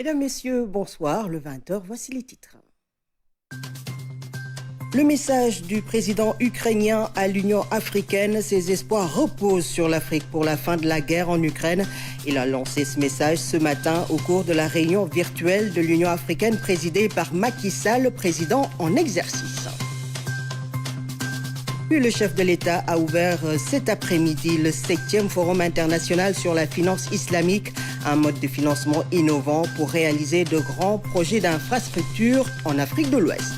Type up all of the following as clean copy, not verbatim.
Mesdames, Messieurs, bonsoir. Le 20h, voici les titres. Le message du président ukrainien à l'Union africaine, ses espoirs reposent sur l'Afrique pour la fin de la guerre en Ukraine. Il a lancé ce message ce matin au cours de la réunion virtuelle de l'Union africaine présidée par Macky Sall, président en exercice. Puis le chef de l'État a ouvert cet après-midi le 7e Forum international sur la finance islamique, un mode de financement innovant pour réaliser de grands projets d'infrastructure en Afrique de l'Ouest.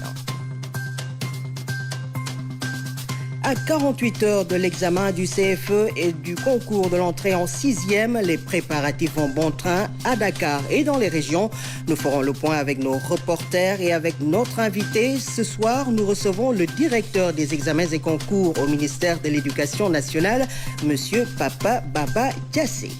À 48 heures de l'examen du CFE et du concours de l'entrée en 6e, les préparatifs vont bon train à Dakar et dans les régions. Nous ferons le point avec nos reporters et avec notre invité. Ce soir, nous recevons le directeur des examens et concours au ministère de l'Éducation nationale, M. Papa Baba Diassé.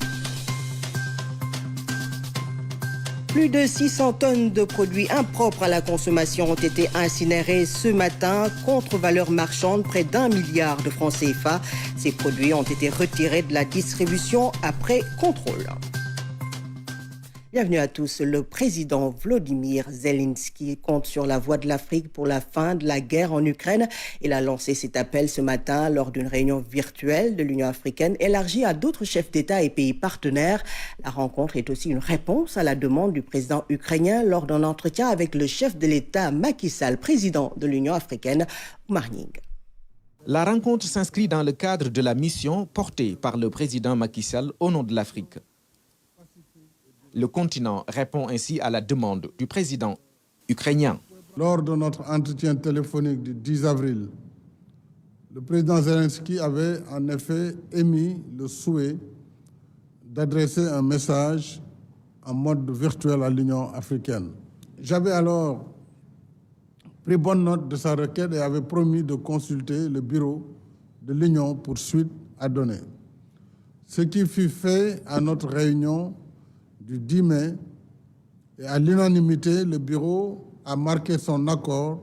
Plus de 600 tonnes de produits impropres à la consommation ont été incinérés ce matin, contre valeur marchande près d'1 milliard de francs CFA. Ces produits ont été retirés de la distribution après contrôle. Bienvenue à tous. Le président Volodymyr Zelensky compte sur la voix de l'Afrique pour la fin de la guerre en Ukraine. Il a lancé cet appel ce matin lors d'une réunion virtuelle de l'Union africaine élargie à d'autres chefs d'État et pays partenaires. La rencontre est aussi une réponse à la demande du président ukrainien lors d'un entretien avec le chef de l'État Macky Sall, président de l'Union africaine, Oumar Nying. La rencontre s'inscrit dans le cadre de la mission portée par le président Macky Sall au nom de l'Afrique. Le continent répond ainsi à la demande du président ukrainien. Lors de notre entretien téléphonique du 10 avril, le président Zelensky avait en effet émis le souhait d'adresser un message en mode virtuel à l'Union africaine. J'avais alors pris bonne note de sa requête et avait promis de consulter le bureau de l'Union pour suite à donner. Ce qui fut fait à notre réunion du 10 mai, et à l'unanimité, le bureau a marqué son accord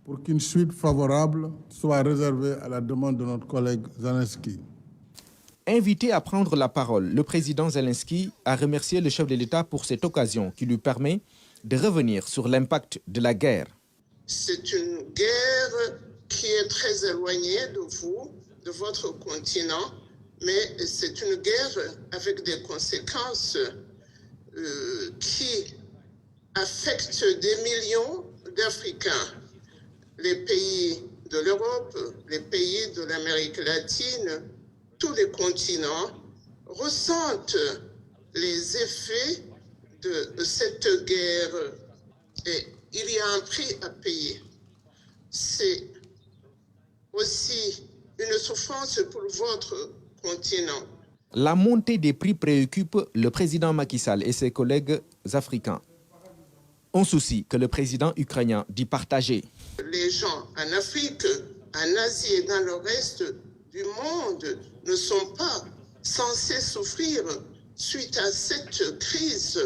pour qu'une suite favorable soit réservée à la demande de notre collègue Zelensky. Invité à prendre la parole, le président Zelensky a remercié le chef de l'État pour cette occasion qui lui permet de revenir sur l'impact de la guerre. C'est une guerre qui est très éloignée de vous, de votre continent, mais c'est une guerre avec des conséquences qui affectent des millions d'Africains. Les pays de l'Europe, les pays de l'Amérique latine, tous les continents ressentent les effets de cette guerre et il y a un prix à payer. C'est aussi une souffrance pour votre continent. La montée des prix préoccupe le président Macky Sall et ses collègues africains. Un souci que le président ukrainien dit partager. Les gens en Afrique, en Asie et dans le reste du monde ne sont pas censés souffrir suite à cette crise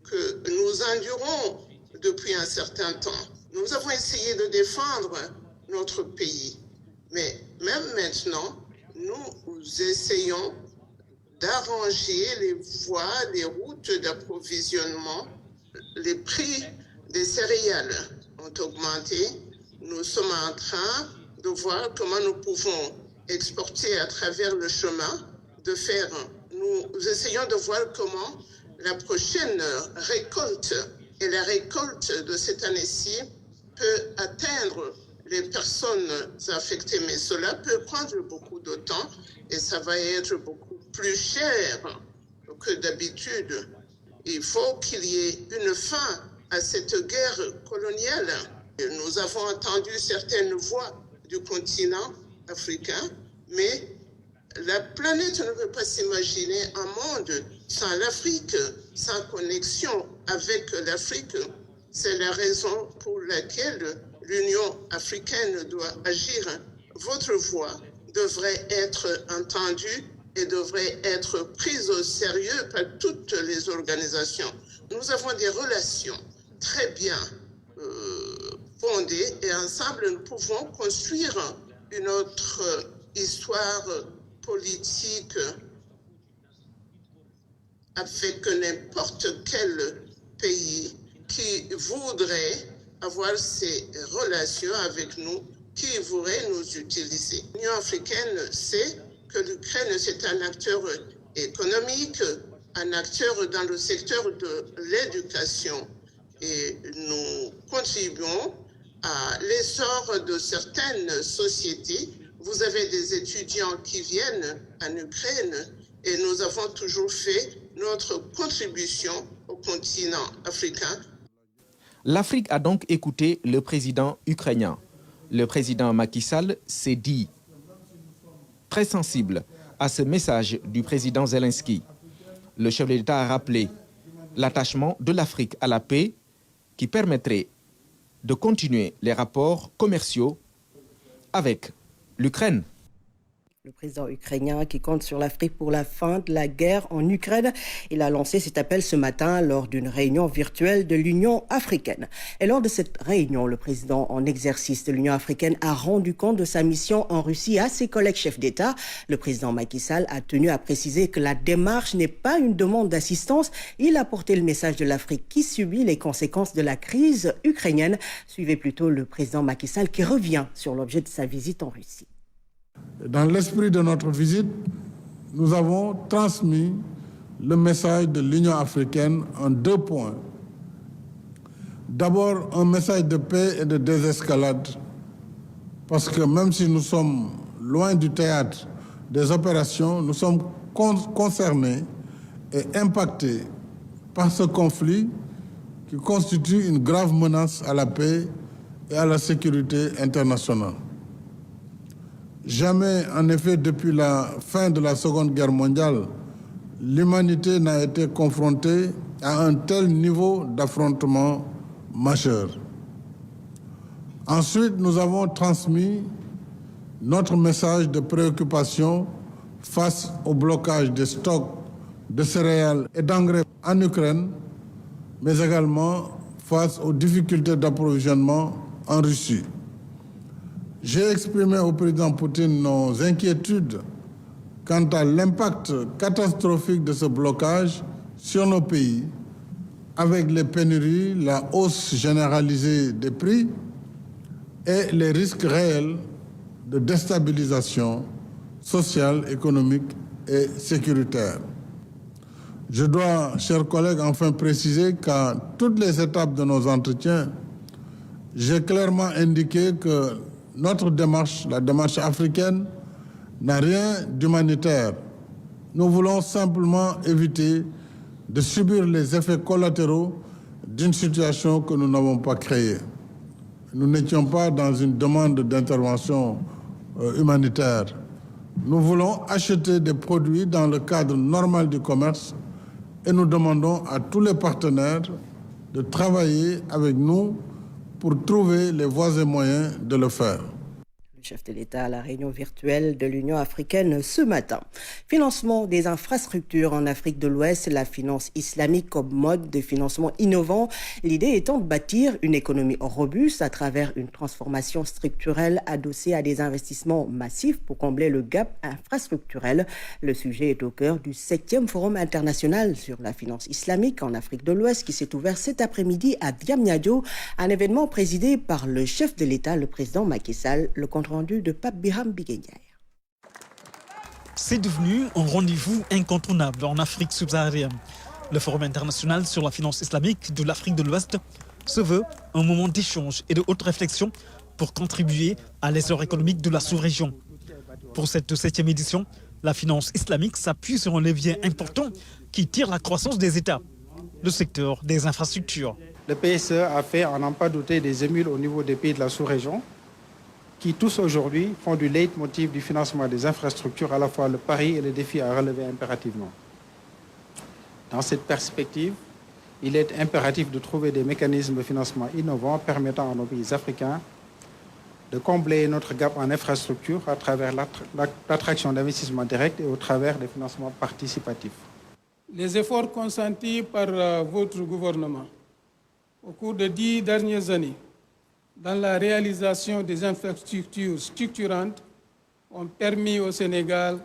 que nous endurons depuis un certain temps. Nous avons essayé de défendre notre pays, mais même maintenant, nous essayons d'arranger les voies, les routes d'approvisionnement. Les prix des céréales ont augmenté. Nous sommes en train de voir comment nous pouvons exporter à travers le chemin de fer. Nous essayons de voir comment la prochaine récolte et la récolte de cette année-ci peut atteindre les personnes affectées, mais cela peut prendre beaucoup de temps et ça va être beaucoup plus cher que d'habitude. Il faut qu'il y ait une fin à cette guerre coloniale. Nous avons entendu certaines voix du continent africain, mais la planète ne peut pas s'imaginer un monde sans l'Afrique, sans connexion avec l'Afrique. C'est la raison pour laquelle l'Union africaine doit agir. Votre voix devrait être entendue et devrait être prise au sérieux par toutes les organisations. Nous avons des relations très bien fondées et ensemble nous pouvons construire une autre histoire politique avec n'importe quel pays qui voudraient avoir ces relations avec nous, qui voudraient nous utiliser. L'Union africaine sait que l'Ukraine, c'est un acteur économique, un acteur dans le secteur de l'éducation. Et nous contribuons à l'essor de certaines sociétés. Vous avez des étudiants qui viennent en Ukraine et nous avons toujours fait notre contribution au continent africain. L'Afrique a donc écouté le président ukrainien. Le président Macky Sall s'est dit très sensible à ce message du président Zelensky. Le chef de l'État a rappelé l'attachement de l'Afrique à la paix qui permettrait de continuer les rapports commerciaux avec l'Ukraine. Le président ukrainien qui compte sur l'Afrique pour la fin de la guerre en Ukraine. Il a lancé cet appel ce matin lors d'une réunion virtuelle de l'Union africaine. Et lors de cette réunion, le président en exercice de l'Union africaine a rendu compte de sa mission en Russie à ses collègues chefs d'État. Le président Macky Sall a tenu à préciser que la démarche n'est pas une demande d'assistance. Il a porté le message de l'Afrique qui subit les conséquences de la crise ukrainienne. Suivez plutôt le président Macky Sall qui revient sur l'objet de sa visite en Russie. Dans l'esprit de notre visite, nous avons transmis le message de l'Union africaine en 2 points. D'abord, un message de paix et de désescalade, parce que même si nous sommes loin du théâtre des opérations, nous sommes concernés et impactés par ce conflit qui constitue une grave menace à la paix et à la sécurité internationale. Jamais, en effet, depuis la fin de la Seconde Guerre mondiale, l'humanité n'a été confrontée à un tel niveau d'affrontement majeur. Ensuite, nous avons transmis notre message de préoccupation face au blocage des stocks de céréales et d'engrais en Ukraine, mais également face aux difficultés d'approvisionnement en Russie. J'ai exprimé au président Poutine nos inquiétudes quant à l'impact catastrophique de ce blocage sur nos pays, avec les pénuries, la hausse généralisée des prix et les risques réels de déstabilisation sociale, économique et sécuritaire. Je dois, chers collègues, enfin préciser qu'à toutes les étapes de nos entretiens, j'ai clairement indiqué que notre démarche, la démarche africaine, n'a rien d'humanitaire. Nous voulons simplement éviter de subir les effets collatéraux d'une situation que nous n'avons pas créée. Nous n'étions pas dans une demande d'intervention humanitaire. Nous voulons acheter des produits dans le cadre normal du commerce et nous demandons à tous les partenaires de travailler avec nous pour trouver les voies et moyens de le faire. Le chef de l'État à la réunion virtuelle de l'Union africaine ce matin. Financement des infrastructures en Afrique de l'Ouest, la finance islamique comme mode de financement innovant. L'idée étant de bâtir une économie robuste à travers une transformation structurelle adossée à des investissements massifs pour combler le gap infrastructurel. Le sujet est au cœur du 7e Forum international sur la finance islamique en Afrique de l'Ouest qui s'est ouvert cet après-midi à Diamniadio, un événement présidé par le chef de l'État, le président Macky Sall. Le compte rendu de Pape Birham Biguenière. C'est devenu un rendez-vous incontournable en Afrique subsaharienne. Le Forum international sur la finance islamique de l'Afrique de l'Ouest se veut un moment d'échange et de haute réflexion pour contribuer à l'essor économique de la sous-région. Pour cette 7e édition, la finance islamique s'appuie sur un levier important qui tire la croissance des États, le secteur des infrastructures. Le PSE a fait, à n'en pas douter, des émules au niveau des pays de la sous-région, qui tous aujourd'hui font du leitmotiv du financement des infrastructures, à la fois le pari et le défi à relever impérativement. Dans cette perspective, il est impératif de trouver des mécanismes de financement innovants permettant à nos pays africains de combler notre gap en infrastructure à travers l'attraction d'investissements directs et au travers des financements participatifs. Les efforts consentis par votre gouvernement au cours des 10 dernières années dans la réalisation des infrastructures structurantes ont permis au Sénégal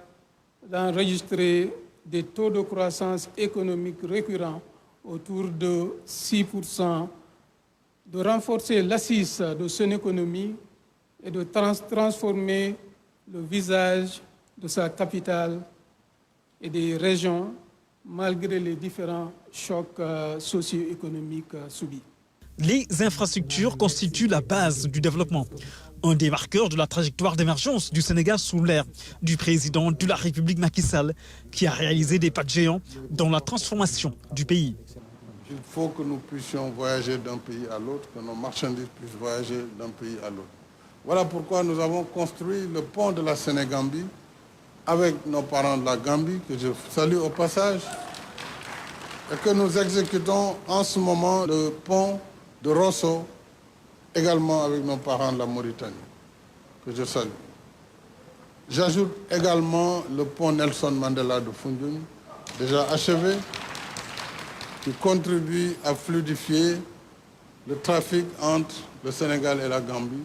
d'enregistrer des taux de croissance économique récurrents autour de 6%, de renforcer l'assise de son économie et de transformer le visage de sa capitale et des régions malgré les différents chocs socio-économiques subis. Les infrastructures constituent la base du développement. Un des marqueurs de la trajectoire d'émergence du Sénégal sous l'ère du président de la République Macky Sall, qui a réalisé des pas de géant dans la transformation du pays. Il faut que nous puissions voyager d'un pays à l'autre, que nos marchandises puissent voyager d'un pays à l'autre. Voilà pourquoi nous avons construit le pont de la Sénégambie avec nos parents de la Gambie, que je salue au passage, et que nous exécutons en ce moment le pont de Rosso, également avec nos parents de la Mauritanie, que je salue. J'ajoute également le pont Nelson Mandela de Foundiougne, déjà achevé, qui contribue à fluidifier le trafic entre le Sénégal et la Gambie.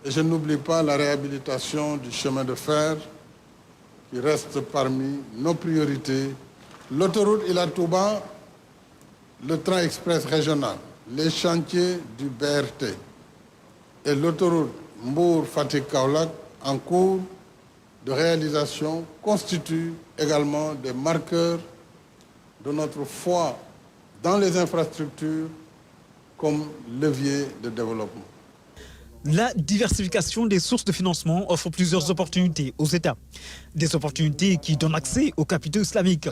Et je n'oublie pas la réhabilitation du chemin de fer, qui reste parmi nos priorités. L'autoroute Ila Touba, le train express régional, les chantiers du BRT et l'autoroute Mbour-Fatick-Kaolack en cours de réalisation constituent également des marqueurs de notre foi dans les infrastructures comme levier de développement. La diversification des sources de financement offre plusieurs opportunités aux États. Des opportunités qui donnent accès aux capitaux islamiques.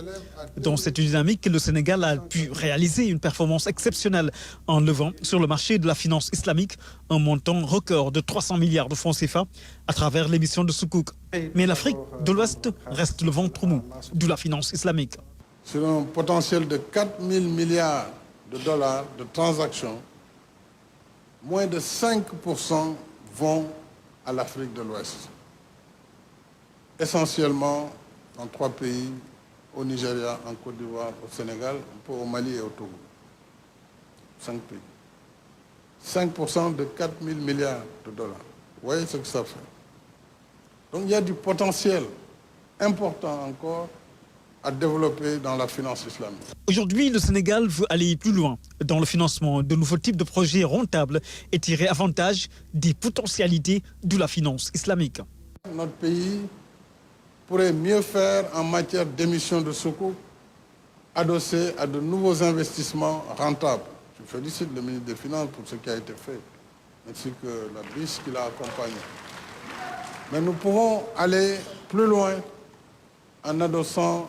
Dans cette dynamique, le Sénégal a pu réaliser une performance exceptionnelle en levant sur le marché de la finance islamique un montant record de 300 milliards de francs CFA à travers l'émission de Soukouk. Mais l'Afrique de l'Ouest reste le ventre mou de la finance islamique. Sur un potentiel de 4 000 milliards de dollars de transactions, moins de 5% vont à l'Afrique de l'Ouest. Essentiellement dans 3 pays, au Nigeria, en Côte d'Ivoire, au Sénégal, un peu au Mali et au Togo. 5 pays. 5% de 4 000 milliards de dollars. Vous voyez ce que ça fait. Donc il y a du potentiel important encore à développer dans la finance islamique. Aujourd'hui, le Sénégal veut aller plus loin dans le financement de nouveaux types de projets rentables et tirer avantage des potentialités de la finance islamique. Notre pays pourrait mieux faire en matière d'émission de sukuk, adossé à de nouveaux investissements rentables. Je félicite le ministre des Finances pour ce qui a été fait, ainsi que la BIS qui l'a accompagné. Mais nous pouvons aller plus loin en adossant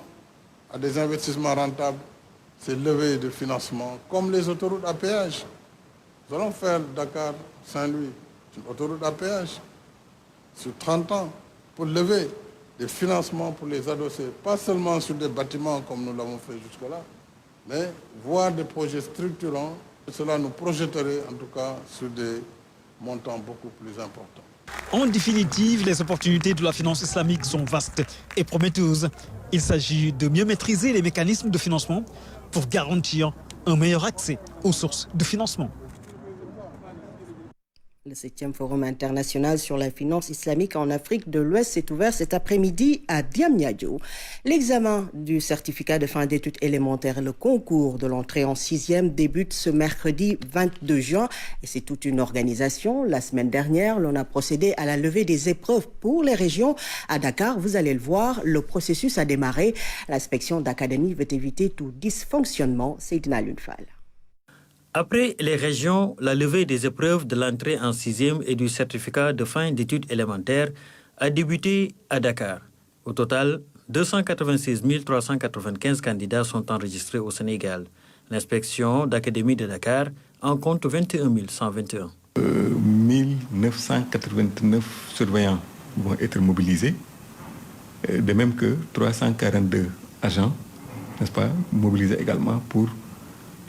à des investissements rentables ces levées de financement, comme les autoroutes à péage. Nous allons faire Dakar-Saint-Louis, une autoroute à péage sur 30 ans pour lever des financements pour les adosser, pas seulement sur des bâtiments comme nous l'avons fait jusque-là, mais voir des projets structurants. Cela nous projetterait en tout cas sur des montants beaucoup plus importants. En définitive, les opportunités de la finance islamique sont vastes et prometteuses. Il s'agit de mieux maîtriser les mécanismes de financement pour garantir un meilleur accès aux sources de financement. Le 7e Forum international sur la finance islamique en Afrique de l'Ouest s'est ouvert cet après-midi à Diamniadio. L'examen du certificat de fin d'études élémentaires et le concours de l'entrée en 6e débute ce mercredi 22 juin. Et c'est toute une organisation. La semaine dernière, l'on a procédé à la levée des épreuves pour les régions. À Dakar, vous allez le voir, le processus a démarré. L'inspection d'académie veut éviter tout dysfonctionnement. C'est Dina Lunfal. Après les régions, la levée des épreuves de l'entrée en 6e et du certificat de fin d'études élémentaires a débuté à Dakar. Au total, 296 395 candidats sont enregistrés au Sénégal. L'inspection d'académie de Dakar en compte 21 121. 1989 surveillants vont être mobilisés, de même que 342 agents, n'est-ce pas, mobilisés également pour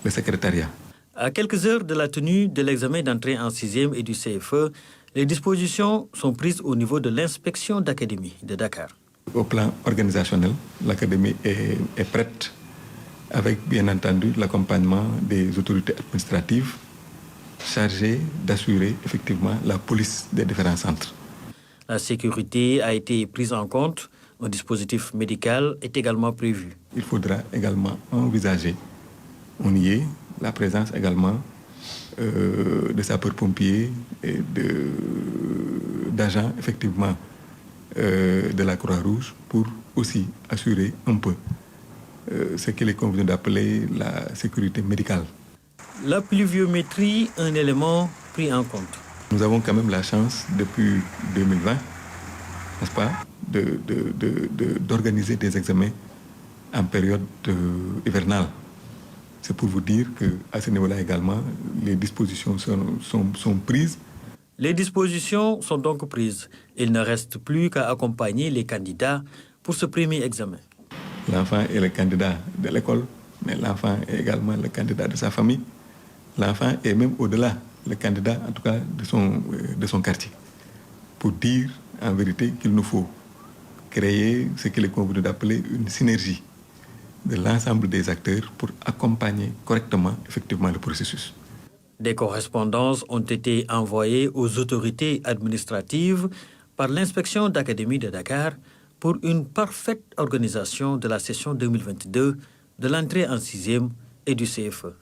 le secrétariat. À quelques heures de la tenue de l'examen d'entrée en 6e et du CFE, les dispositions sont prises au niveau de l'inspection d'académie de Dakar. Au plan organisationnel, l'académie est prête avec bien entendu l'accompagnement des autorités administratives chargées d'assurer effectivement la police des différents centres. La sécurité a été prise en compte. Un dispositif médical est également prévu. Il faudra également envisager on y est. La présence également de sapeurs-pompiers et d'agents, effectivement, de la Croix-Rouge pour aussi assurer un peu ce qu'il est convenu d'appeler la sécurité médicale. La pluviométrie, un élément pris en compte. Nous avons quand même la chance, depuis 2020, n'est-ce pas, d'organiser des examens en période hivernale. C'est pour vous dire qu'à ce niveau-là également, les dispositions sont prises. Les dispositions sont donc prises. Il ne reste plus qu'à accompagner les candidats pour ce premier examen. L'enfant est le candidat de l'école, mais l'enfant est également le candidat de sa famille. L'enfant est même au-delà, le candidat en tout cas de son quartier. Pour dire en vérité qu'il nous faut créer ce qu'il est convenu d'appeler une synergie de l'ensemble des acteurs pour accompagner correctement effectivement le processus. Des correspondances ont été envoyées aux autorités administratives par l'inspection d'académie de Dakar pour une parfaite organisation de la session 2022 de l'entrée en 6e et du CFE.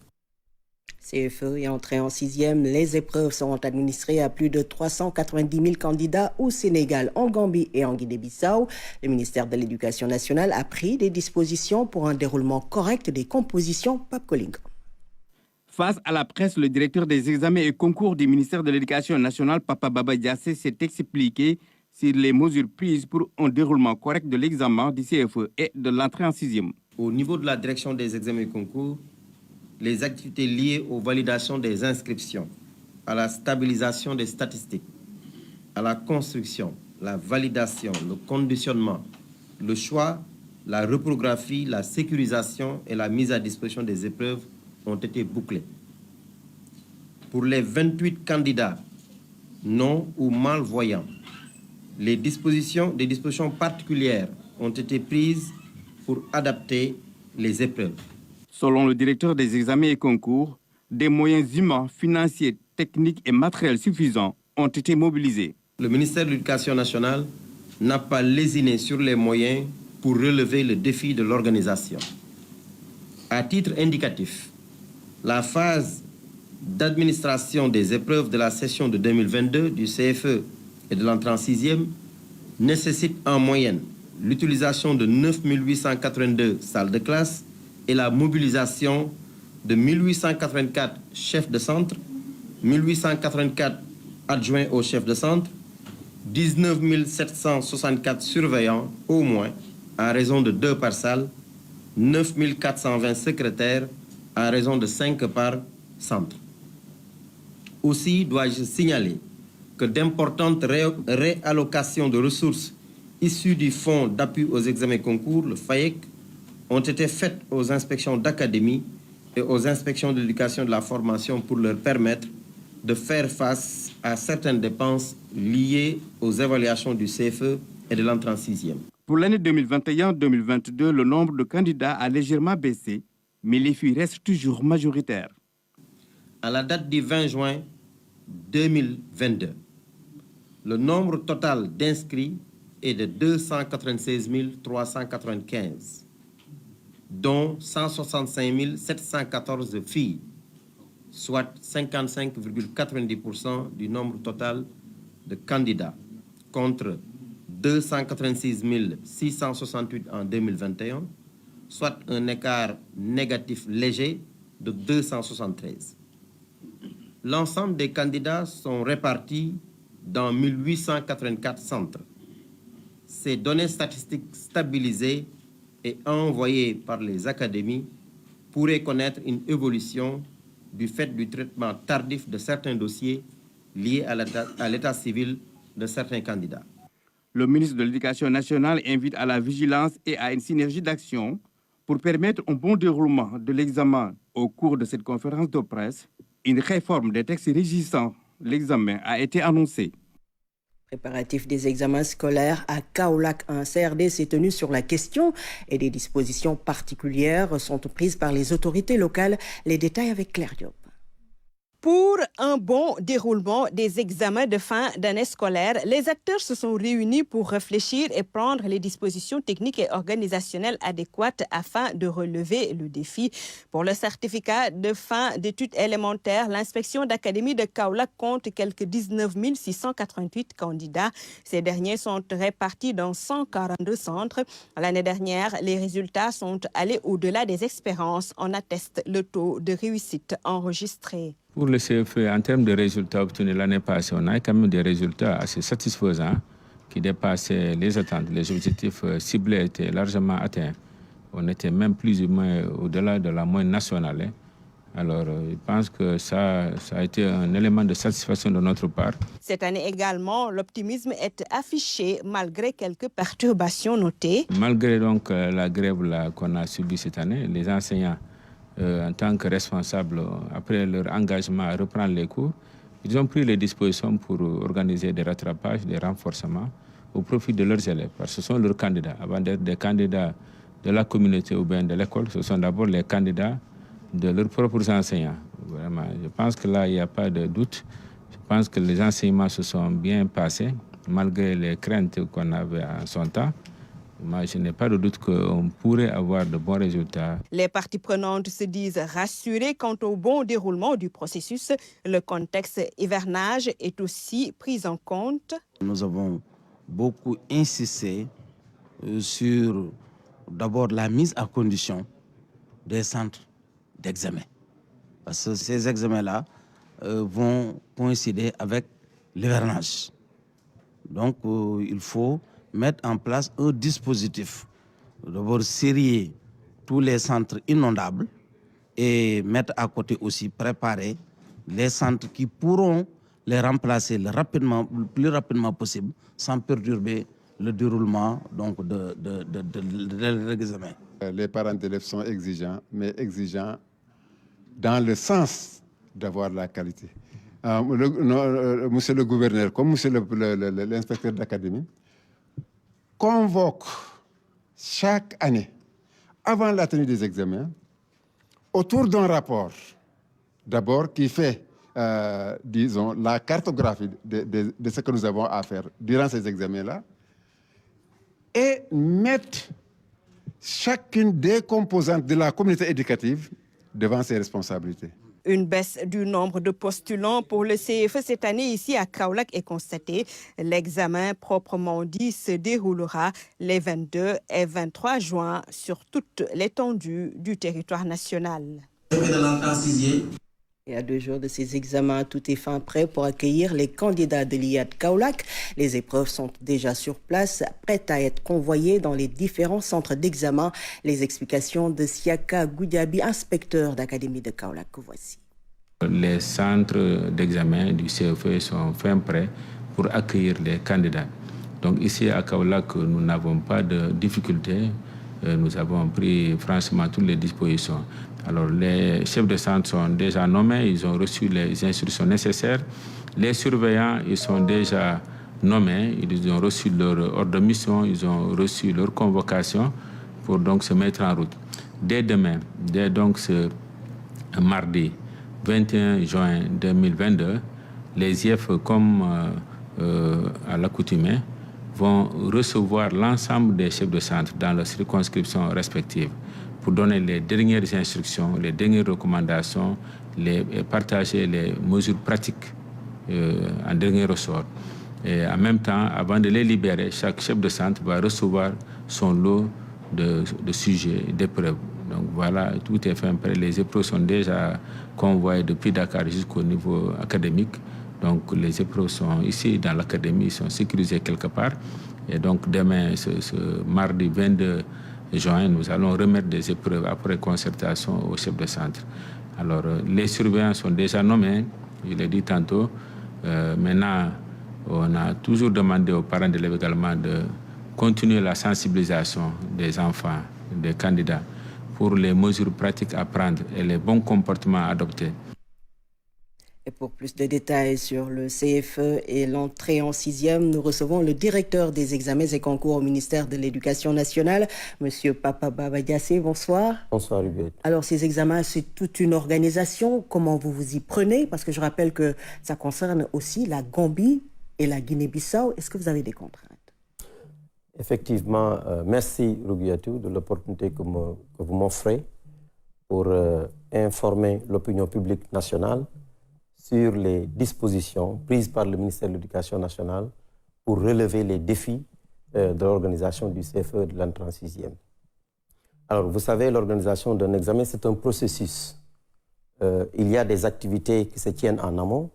CFE et entrée en 6e, les épreuves seront administrées à plus de 390 000 candidats au Sénégal, en Gambie et en Guinée-Bissau. Le ministère de l'Éducation nationale a pris des dispositions pour un déroulement correct des compositions. Pape Kolinga. Face à la presse, le directeur des examens et concours du ministère de l'Éducation nationale, Papa Baba Diassé, s'est expliqué sur les mesures prises pour un déroulement correct de l'examen du CFE et de l'entrée en 6e. Au niveau de la direction des examens et concours, les activités liées aux validations des inscriptions, à la stabilisation des statistiques, à la construction, la validation, le conditionnement, le choix, la reprographie, la sécurisation et la mise à disposition des épreuves ont été bouclées. Pour les 28 candidats non ou malvoyants, des dispositions particulières ont été prises pour adapter les épreuves. Selon le directeur des examens et concours, des moyens humains, financiers, techniques et matériels suffisants ont été mobilisés. Le ministère de l'Éducation nationale n'a pas lésiné sur les moyens pour relever le défi de l'organisation. À titre indicatif, la phase d'administration des épreuves de la session de 2022 du CFE et de l'entrée en 6e nécessite en moyenne l'utilisation de 9 882 salles de classe et la mobilisation de 1884 chefs de centre, 1884 adjoints aux chefs de centre, 19 764 surveillants au moins, à raison de 2 par salle, 9 420 secrétaires, à raison de 5 par centre. Aussi, dois-je signaler que d'importantes réallocations de ressources issues du Fonds d'appui aux examens concours, le FAEC, ont été faites aux inspections d'académie et aux inspections de l'éducation et de la formation pour leur permettre de faire face à certaines dépenses liées aux évaluations du CFE et de l'entrée en 6e. Pour l'année 2021-2022, le nombre de candidats a légèrement baissé, mais les filles restent toujours majoritaires. À la date du 20 juin 2022, le nombre total d'inscrits est de 296 395, dont 165 714 filles, soit 55,90% du nombre total de candidats, contre 286 668 en 2021, soit un écart négatif léger de 273. L'ensemble des candidats sont répartis dans 1884 centres. Ces données statistiques stabilisées et envoyées par les académies pourraient connaître une évolution du fait du traitement tardif de certains dossiers liés à l'état civil de certains candidats. Le ministre de l'Éducation nationale invite à la vigilance et à une synergie d'action pour permettre un bon déroulement de l'examen. Au cours de cette conférence de presse, une réforme des textes régissant l'examen a été annoncée. Préparatif des examens scolaires à Kaolack, un CRD s'est tenu sur la question et des dispositions particulières sont prises par les autorités locales. Les détails avec Claire Diop. Pour un bon déroulement des examens de fin d'année scolaire, les acteurs se sont réunis pour réfléchir et prendre les dispositions techniques et organisationnelles adéquates afin de relever le défi. Pour le certificat de fin d'études élémentaires, l'inspection d'académie de Kaolack compte quelques 19 688 candidats. Ces derniers sont répartis dans 142 centres. L'année dernière, les résultats sont allés au-delà des espérances. En atteste le taux de réussite enregistré. Pour le CFE, en termes de résultats obtenus l'année passée, on a quand même des résultats assez satisfaisants qui dépassaient les attentes. Les objectifs ciblés étaient largement atteints. On était même plus ou moins au-delà de la moyenne nationale. Alors, je pense que ça a été un élément de satisfaction de notre part. Cette année également, l'optimisme est affiché malgré quelques perturbations notées. Malgré donc la grève qu'on a subie cette année, les enseignants, en tant que responsables, après leur engagement à reprendre les cours, ils ont pris les dispositions pour organiser des rattrapages, des renforcements au profit de leurs élèves. Parce que ce sont leurs candidats. Avant d'être des candidats de la communauté ou bien de l'école, ce sont d'abord les candidats de leurs propres enseignants. Vraiment, je pense que là, il n'y a pas de doute. Je pense que les enseignements se sont bien passés, malgré les craintes qu'on avait en son temps. Moi, je n'ai pas de doute qu'on pourrait avoir de bons résultats. Les parties prenantes se disent rassurées quant au bon déroulement du processus. Le contexte hivernage est aussi pris en compte. Nous avons beaucoup insisté sur d'abord la mise à condition des centres d'examen. Parce que ces examens-là vont coïncider avec l'hivernage. Donc, il faut mettre en place un dispositif. D'abord, serrer tous les centres inondables et mettre à côté aussi, préparer les centres qui pourront les remplacer le plus rapidement possible sans perturber le déroulement donc, de l'examen. Les parents d'élèves sont exigeants, mais exigeants dans le sens d'avoir la qualité. Monsieur le gouverneur, comme monsieur l'inspecteur d'académie, convoque chaque année, avant la tenue des examens, autour d'un rapport, d'abord qui fait, disons, la cartographie de ce que nous avons à faire durant ces examens-là, et mettre chacune des composantes de la communauté éducative devant ses responsabilités. Une baisse du nombre de postulants pour le CFE cette année ici à Kaolack est constatée. L'examen proprement dit se déroulera les 22 et 23 juin sur toute l'étendue du territoire national. Et à 2 jours de ces examens, tout est fin prêt pour accueillir les candidats de l'IAD Kaolack. Les épreuves sont déjà sur place, prêtes à être convoyées dans les différents centres d'examen. Les explications de Siaka Goudiabi, inspecteur d'académie de Kaolack, que voici. Les centres d'examen du CFE sont fin prêts pour accueillir les candidats. Donc ici à Kaolack, nous n'avons pas de difficultés. Nous avons pris franchement toutes les dispositions. Alors les chefs de centre sont déjà nommés, ils ont reçu les instructions nécessaires. Les surveillants, ils sont déjà nommés, ils ont reçu leur ordre de mission, ils ont reçu leur convocation pour donc se mettre en route. Dès demain, dès donc ce mardi 21 juin 2022, les IF, comme à l'accoutumée, vont recevoir l'ensemble des chefs de centre dans leurs circonscriptions respectives pour donner les dernières instructions, les dernières recommandations, et partager les mesures pratiques en dernier ressort. Et en même temps, avant de les libérer, chaque chef de centre va recevoir son lot de sujets, d'épreuves. Donc voilà, tout est fait prêt. Les épreuves sont déjà convoyées depuis Dakar jusqu'au niveau académique. Donc les épreuves sont ici dans l'académie, ils sont sécurisées quelque part. Et donc demain, ce mardi 22 juin, nous allons remettre des épreuves après concertation au chef de centre. Alors les surveillants sont déjà nommés, je l'ai dit tantôt. Maintenant, on a toujours demandé aux parents d'élèves également de continuer la sensibilisation des enfants, des candidats, pour les mesures pratiques à prendre et les bons comportements à adopter. Et pour plus de détails sur le CFE et l'entrée en 6e, nous recevons le directeur des examens et concours au ministère de l'Éducation nationale, M. Papa Babadiassé. Bonsoir. Bonsoir, Hubert. Alors, ces examens, c'est toute une organisation. Comment vous vous y prenez? Parce que je rappelle que ça concerne aussi la Gambie et la Guinée-Bissau. Est-ce que vous avez des contraintes? Effectivement, merci, Rubiatou, de l'opportunité que vous m'offrez pour informer l'opinion publique nationale sur les dispositions prises par le ministère de l'Éducation nationale pour relever les défis de l'organisation du CFE de l'entrée en 6e. Alors, vous savez, l'organisation d'un examen, c'est un processus. Il y a des activités qui se tiennent en amont,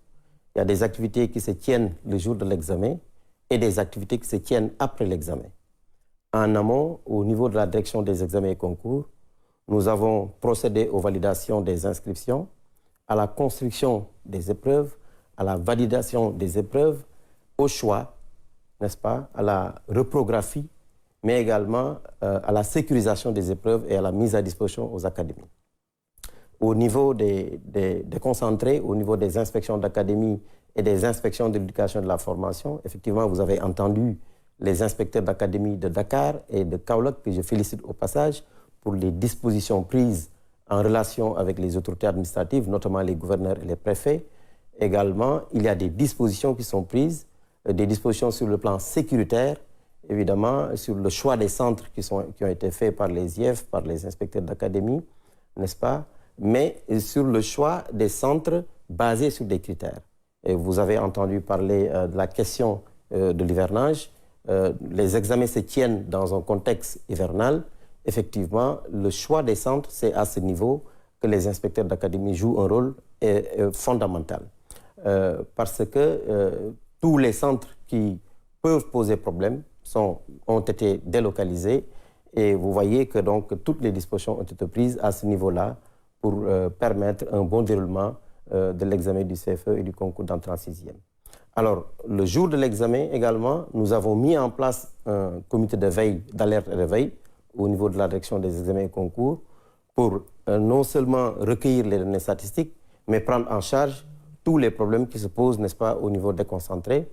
il y a des activités qui se tiennent le jour de l'examen et des activités qui se tiennent après l'examen. En amont, au niveau de la direction des examens et concours, nous avons procédé aux validations des inscriptions, à la construction des épreuves, à la validation des épreuves, au choix, n'est-ce pas, à la reprographie, mais également à la sécurisation des épreuves et à la mise à disposition aux académies. Au niveau des concentrés, au niveau des inspections d'académie et des inspections de l'éducation et de la formation, effectivement, vous avez entendu les inspecteurs d'académie de Dakar et de Kaolack, que je félicite au passage, pour les dispositions prises en relation avec les autorités administratives, notamment les gouverneurs et les préfets. Également, il y a des dispositions qui sont prises, des dispositions sur le plan sécuritaire, évidemment, sur le choix des centres qui ont été faits par les IEF, par les inspecteurs d'académie, n'est-ce pas? Mais sur le choix des centres basés sur des critères. Et vous avez entendu parler de la question de l'hivernage. Les examens se tiennent dans un contexte hivernal. Effectivement, le choix des centres, c'est à ce niveau que les inspecteurs d'académie jouent un rôle fondamental. Parce que tous les centres qui peuvent poser problème ont été délocalisés et vous voyez que donc toutes les dispositions ont été prises à ce niveau-là pour permettre un bon déroulement de l'examen du CFE et du concours d'entrée en 6e. Alors, le jour de l'examen également, nous avons mis en place un comité de veille, d'alerte et de veille au niveau de la direction des examens et concours pour non seulement recueillir les données statistiques, mais prendre en charge tous les problèmes qui se posent, n'est-ce pas, au niveau des concentrés.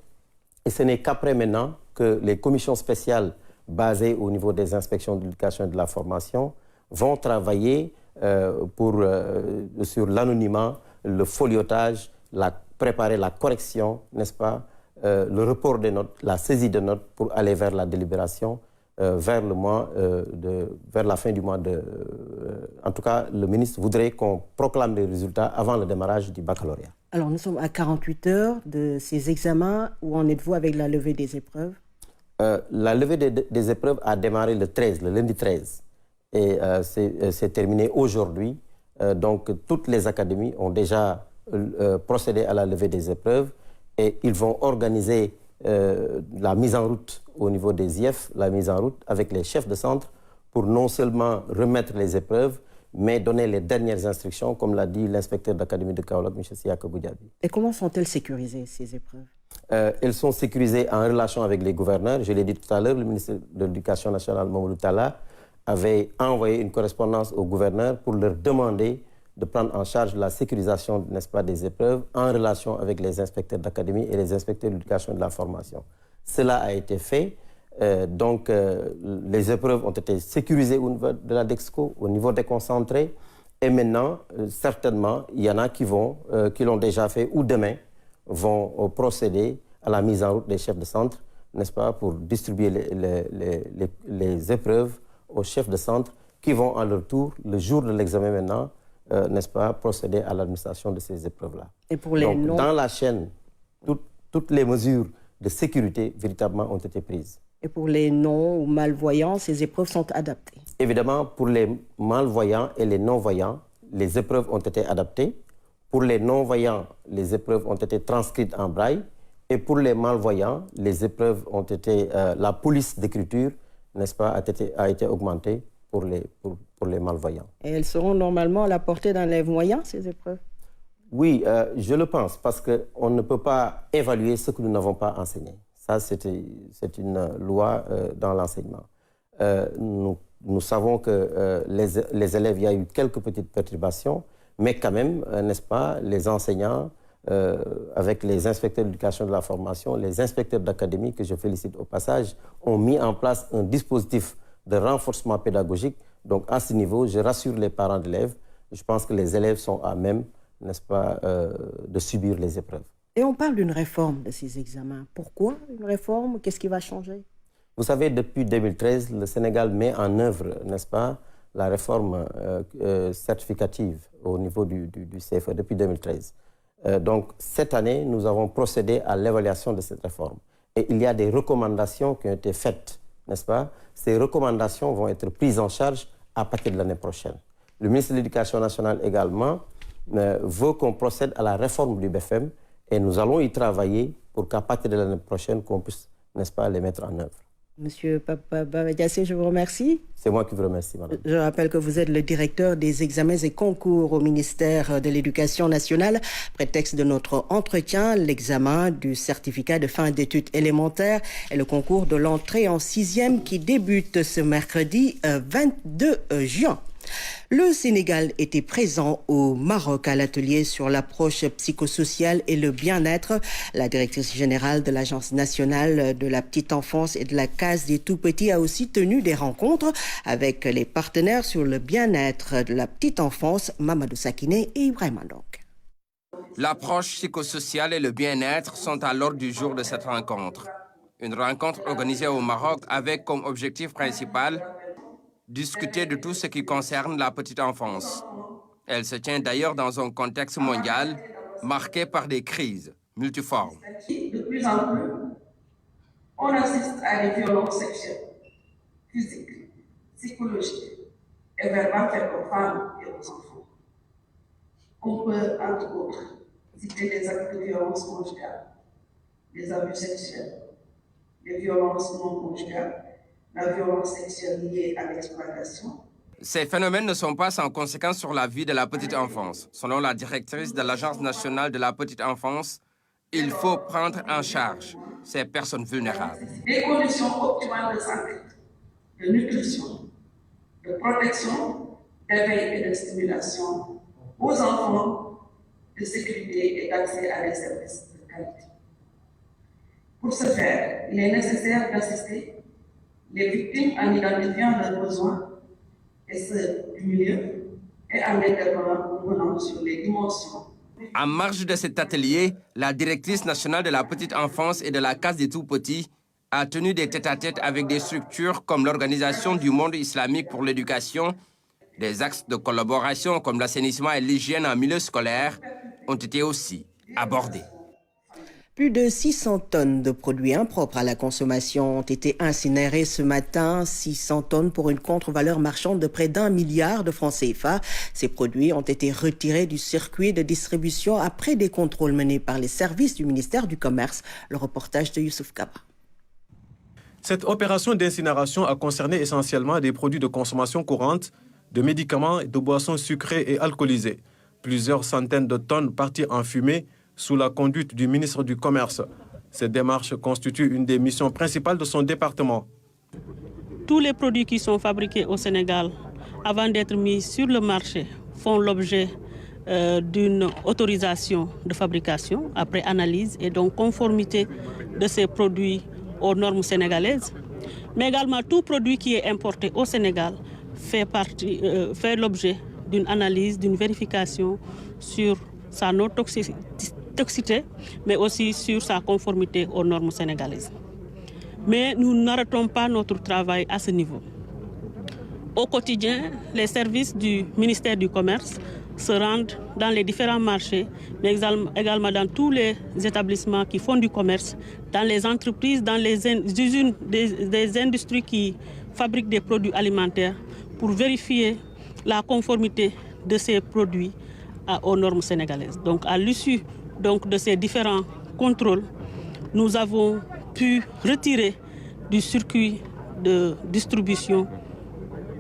Et ce n'est qu'après maintenant que les commissions spéciales basées au niveau des inspections de l'éducation et de la formation vont travailler sur l'anonymat, le foliotage, préparer la correction, n'est-ce pas, le report des notes, la saisie de notes pour aller vers la délibération vers la fin du mois de... en tout cas, le ministre voudrait qu'on proclame les résultats avant le démarrage du baccalauréat. Alors, nous sommes à 48 heures de ces examens. Où en êtes-vous avec la levée des épreuves? La levée des épreuves a démarré le lundi 13. Et c'est terminé aujourd'hui. Donc, toutes les académies ont déjà procédé à la levée des épreuves et ils vont organiser la mise en route au niveau des IEF, la mise en route avec les chefs de centre pour non seulement remettre les épreuves, mais donner les dernières instructions, comme l'a dit l'inspecteur d'académie de Kaolack, M. Siaka Goudiaby. Et comment sont-elles sécurisées, ces épreuves? Elles sont sécurisées en relation avec les gouverneurs. Je l'ai dit tout à l'heure, le ministre de l'Éducation nationale, Mamadou Talla, avait envoyé une correspondance aux gouverneurs pour leur demander de prendre en charge la sécurisation, n'est-ce pas, des épreuves en relation avec les inspecteurs d'académie et les inspecteurs de l'éducation et de la formation. Cela a été fait. Donc, les épreuves ont été sécurisées au niveau de la DEXCO, au niveau des concentrés. Et maintenant, certainement, il y en a qui l'ont déjà fait ou demain vont procéder à la mise en route des chefs de centre, n'est-ce pas, pour distribuer les épreuves aux chefs de centre qui vont à leur tour, le jour de l'examen maintenant, n'est-ce pas, procéder à l'administration de ces épreuves-là. Et pour les Donc, dans la chaîne, toutes les mesures de sécurité véritablement ont été prises. Et pour les non ou malvoyants, ces épreuves sont adaptées? Évidemment, pour les malvoyants et les non-voyants, les épreuves ont été adaptées. Pour les non-voyants, les épreuves ont été transcrites en braille. Et pour les malvoyants, les épreuves ont été... la police d'écriture, n'est-ce pas, a été augmentée pour les malvoyants. Et elles seront normalement à la portée d'un élève moyen, ces épreuves? Oui, je le pense, parce qu'on ne peut pas évaluer ce que nous n'avons pas enseigné. Ça, c'est une loi dans l'enseignement. Nous savons que les élèves, il y a eu quelques petites perturbations, mais quand même, n'est-ce pas, les enseignants avec les inspecteurs d'éducation de la formation, les inspecteurs d'académie, que je félicite au passage, ont mis en place un dispositif de renforcement pédagogique. Donc à ce niveau, je rassure les parents d'élèves, je pense que les élèves sont à même, n'est-ce pas, de subir les épreuves. Et on parle d'une réforme de ces examens. Pourquoi une réforme? Qu'est-ce qui va changer? Vous savez, depuis 2013, le Sénégal met en œuvre, n'est-ce pas, la réforme certificative au niveau du CFE depuis 2013. Donc, cette année, nous avons procédé à l'évaluation de cette réforme. Et il y a des recommandations qui ont été faites, n'est-ce pas? Ces recommandations vont être prises en charge à partir de l'année prochaine. Le ministre de l'Éducation nationale également veut qu'on procède à la réforme du BFM et nous allons y travailler pour qu'à partir de l'année prochaine, qu'on puisse, n'est-ce pas, les mettre en œuvre. Monsieur Papa Babadiassé, je vous remercie. C'est moi qui vous remercie, madame. Je rappelle que vous êtes le directeur des examens et concours au ministère de l'Éducation nationale. Prétexte de notre entretien, l'examen du certificat de fin d'études élémentaires et le concours de l'entrée en 6e qui débute ce mercredi 22 juin. Le Sénégal était présent au Maroc à l'atelier sur l'approche psychosociale et le bien-être. La directrice générale de l'Agence nationale de la petite enfance et de la case des tout-petits a aussi tenu des rencontres avec les partenaires sur le bien-être de la petite enfance, Mamadou Sakiné et Ibrahim Andok. L'approche psychosociale et le bien-être sont à l'ordre du jour de cette rencontre. Une rencontre organisée au Maroc avec comme objectif principal discuter de tout ce qui concerne la petite enfance. Elle se tient d'ailleurs dans un contexte mondial marqué par des crises multiformes. De plus en plus, on assiste à des violences sexuelles, physiques, psychologiques et verbales faites aux femmes et aux enfants. On peut, entre autres, citer les actes de violence conjugale, les abus sexuels, les violences non conjugales, la violence sexuelle liée à l'exploitation. Ces phénomènes ne sont pas sans conséquence sur la vie de la petite enfance. Selon la directrice de l'Agence nationale de la petite enfance, il faut prendre en charge ces personnes vulnérables. Des conditions optimales de santé, de nutrition, de protection, d'éveil et de stimulation aux enfants, de sécurité et d'accès à des services de qualité. Pour ce faire, il est nécessaire d'assister les victimes en identifiant leurs besoins et ceux du milieu et en intervenant sur les dimensions. En marge de cet atelier, la directrice nationale de la petite enfance et de la case des tout-petits a tenu des tête-à-tête avec des structures comme l'Organisation du monde islamique pour l'éducation. Des axes de collaboration comme l'assainissement et l'hygiène en milieu scolaire ont été aussi abordés. Plus de 600 tonnes de produits impropres à la consommation ont été incinérées ce matin. 600 tonnes pour une contre-valeur marchande de près d'1 milliard de francs CFA. Ces produits ont été retirés du circuit de distribution après des contrôles menés par les services du ministère du Commerce. Le reportage de Youssouf Kaba. Cette opération d'incinération a concerné essentiellement des produits de consommation courante, de médicaments et de boissons sucrées et alcoolisées. Plusieurs centaines de tonnes parties en fumée sous la conduite du ministre du Commerce. Cette démarche constitue une des missions principales de son département. Tous les produits qui sont fabriqués au Sénégal, avant d'être mis sur le marché, font l'objet d'une autorisation de fabrication après analyse et donc conformité de ces produits aux normes sénégalaises. Mais également, tout produit qui est importé au Sénégal fait l'objet d'une analyse, d'une vérification sur sa non-toxicité, mais aussi sur sa conformité aux normes sénégalaises. Mais nous n'arrêtons pas notre travail à ce niveau. Au quotidien, les services du ministère du Commerce se rendent dans les différents marchés, mais également dans tous les établissements qui font du commerce, dans les entreprises, dans les usines, des industries qui fabriquent des produits alimentaires pour vérifier la conformité de ces produits aux normes sénégalaises. Donc, à l'issue de ces différents contrôles, nous avons pu retirer du circuit de distribution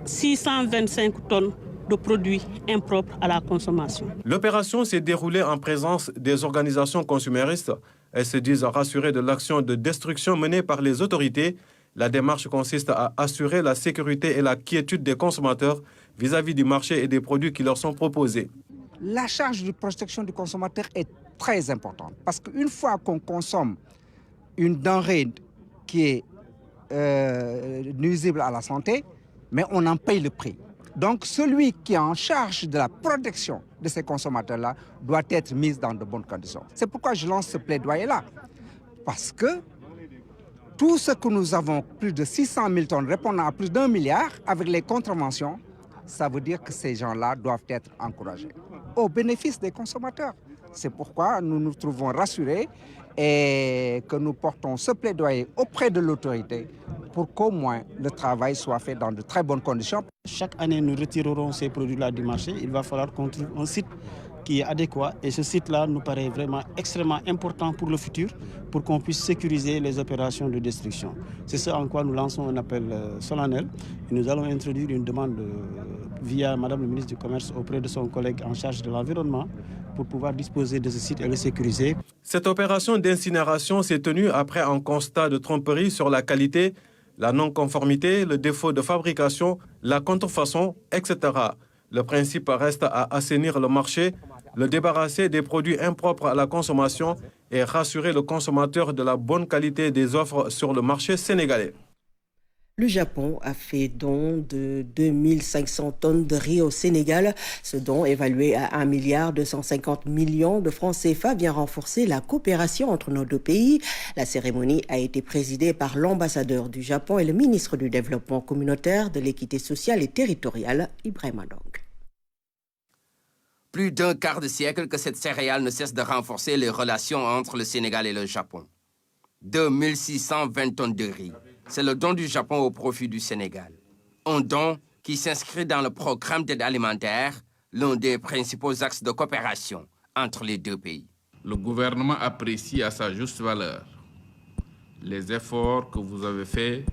625 tonnes de produits impropres à la consommation. L'opération s'est déroulée en présence des organisations consuméristes. Elles se disent rassurées de l'action de destruction menée par les autorités. La démarche consiste à assurer la sécurité et la quiétude des consommateurs vis-à-vis du marché et des produits qui leur sont proposés. La charge de protection du consommateur est très importante. Parce qu'une fois qu'on consomme une denrée qui est nuisible à la santé, mais on en paye le prix. Donc celui qui est en charge de la protection de ces consommateurs-là doit être mis dans de bonnes conditions. C'est pourquoi je lance ce plaidoyer-là. Parce que tout ce que nous avons, plus de 600 000 tonnes répondant à plus d'1 milliard, avec les contraventions, ça veut dire que ces gens-là doivent être encouragés au bénéfice des consommateurs. C'est pourquoi nous nous trouvons rassurés et que nous portons ce plaidoyer auprès de l'autorité pour qu'au moins le travail soit fait dans de très bonnes conditions. Chaque année, nous retirerons ces produits-là du marché. Il va falloir qu'on trouve un site qui est adéquat. Et ce site-là nous paraît vraiment extrêmement important pour le futur, pour qu'on puisse sécuriser les opérations de destruction. C'est ce en quoi nous lançons un appel solennel. Et nous allons introduire une demande via Madame le ministre du Commerce auprès de son collègue en charge de l'environnement pour pouvoir disposer de ce site et le sécuriser. Cette opération d'incinération s'est tenue après un constat de tromperie sur la qualité, la non-conformité, le défaut de fabrication, la contrefaçon, etc. Le principe reste à assainir le marché, le débarrasser des produits impropres à la consommation et rassurer le consommateur de la bonne qualité des offres sur le marché sénégalais. Le Japon a fait don de 2500 tonnes de riz au Sénégal. Ce don, évalué à 1,250 milliard de francs CFA, vient renforcer la coopération entre nos deux pays. La cérémonie a été présidée par l'ambassadeur du Japon et le ministre du Développement communautaire, de l'équité sociale et territoriale, Ibrahima Ndong. Plus d'un quart de siècle que cette céréale ne cesse de renforcer les relations entre le Sénégal et le Japon. 2620 tonnes de riz. C'est le don du Japon au profit du Sénégal. Un don qui s'inscrit dans le programme d'aide alimentaire, l'un des principaux axes de coopération entre les deux pays. Le gouvernement apprécie à sa juste valeur les efforts que vous avez faits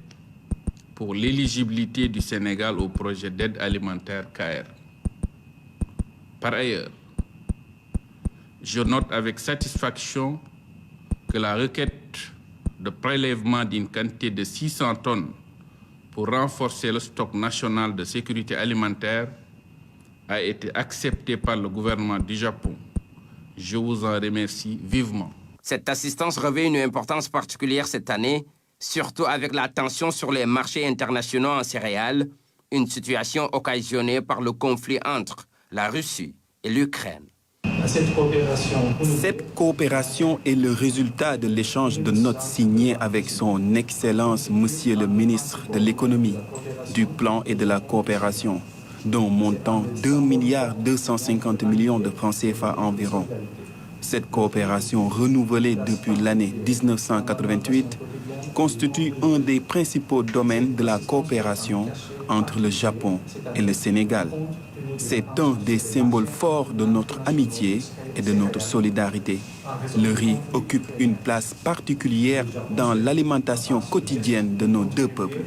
pour l'éligibilité du Sénégal au projet d'aide alimentaire CAER. Par ailleurs, je note avec satisfaction que la requête de prélèvement d'une quantité de 600 tonnes pour renforcer le stock national de sécurité alimentaire a été acceptée par le gouvernement du Japon. Je vous en remercie vivement. Cette assistance revêt une importance particulière cette année, surtout avec la tension sur les marchés internationaux en céréales, une situation occasionnée par le conflit entre la Russie et l'Ukraine. Cette coopération est le résultat de l'échange de notes signées avec son Excellence Monsieur le ministre de l'Économie, du Plan et de la Coopération, dont montant 2,250 milliards de francs CFA environ. Cette coopération renouvelée depuis l'année 1988 constitue un des principaux domaines de la coopération entre le Japon et le Sénégal. C'est un des symboles forts de notre amitié et de notre solidarité. Le riz occupe une place particulière dans l'alimentation quotidienne de nos deux peuples.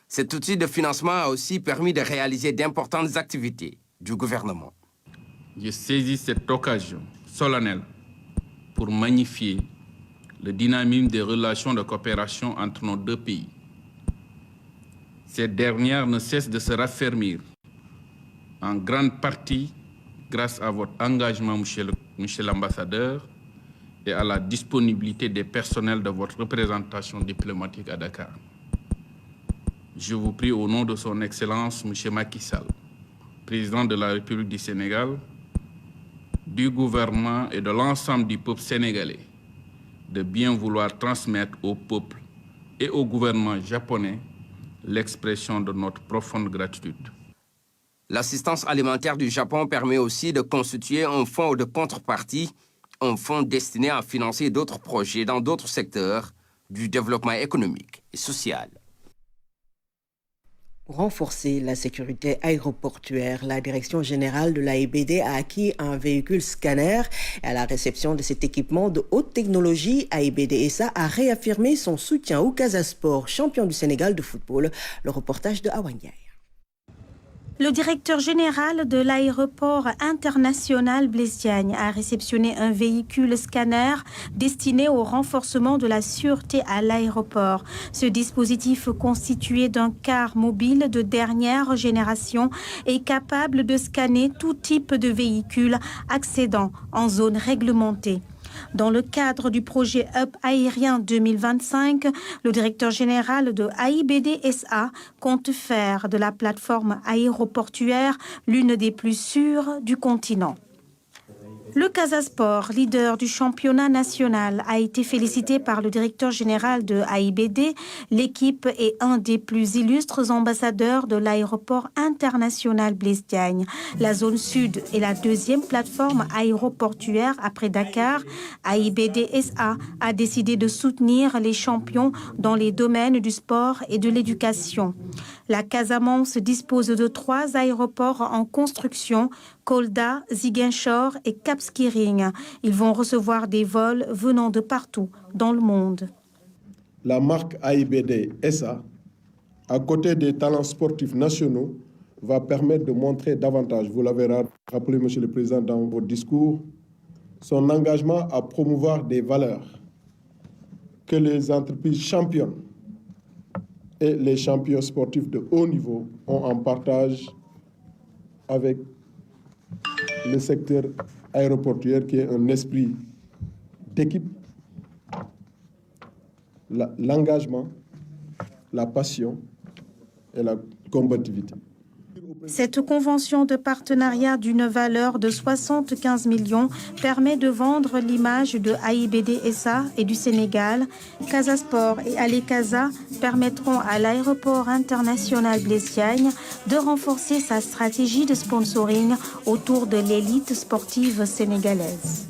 Cet outil de financement a aussi permis de réaliser d'importantes activités du gouvernement. Je saisis cette occasion solennelle pour magnifier le dynamisme des relations de coopération entre nos deux pays. Ces dernières ne cessent de se raffermir, en grande partie grâce à votre engagement, monsieur l'ambassadeur, et à la disponibilité des personnels de votre représentation diplomatique à Dakar. Je vous prie au nom de son Excellence, monsieur Macky Sall, président de la République du Sénégal, du gouvernement et de l'ensemble du peuple sénégalais, de bien vouloir transmettre au peuple et au gouvernement japonais l'expression de notre profonde gratitude. L'assistance alimentaire du Japon permet aussi de constituer un fonds de contrepartie, un fonds destiné à financer d'autres projets dans d'autres secteurs du développement économique et social. Pour renforcer la sécurité aéroportuaire, la Direction générale de l'AIBD a acquis un véhicule scanner. À la réception de cet équipement de haute technologie, AIBD SA a réaffirmé son soutien au Casa Sport, champion du Sénégal de football. Le reportage de Awan Ndiaye. Le directeur général de l'aéroport international Blaise Diagne a réceptionné un véhicule scanner destiné au renforcement de la sûreté à l'aéroport. Ce dispositif constitué d'un car mobile de dernière génération est capable de scanner tout type de véhicule accédant en zone réglementée. Dans le cadre du projet Hub aérien 2025, le directeur général de AIBD SA compte faire de la plateforme aéroportuaire l'une des plus sûres du continent. Le Casa Sport, leader du championnat national, a été félicité par le directeur général de AIBD. L'équipe est un des plus illustres ambassadeurs de l'aéroport international Blaise Diagne. La zone sud est la deuxième plateforme aéroportuaire après Dakar. AIBD SA a décidé de soutenir les champions dans les domaines du sport et de l'éducation. La Casamance dispose de 3 aéroports en construction, Kolda, Ziguinchor et Cap Skirring. Ils vont recevoir des vols venant de partout dans le monde. La marque AIBD SA, à côté des talents sportifs nationaux, va permettre de montrer davantage, vous l'avez rappelé, Monsieur le Président, dans votre discours, son engagement à promouvoir des valeurs que les entreprises championnes et les champions sportifs de haut niveau ont en partage avec le secteur aéroportuaire qui est un esprit d'équipe, l'engagement, la passion et la combativité. Cette convention de partenariat d'une valeur de 75 millions permet de vendre l'image de AIBD SA et du Sénégal. Casa Sport et Ale Casa permettront à l'aéroport international Blaise Diagne de renforcer sa stratégie de sponsoring autour de l'élite sportive sénégalaise.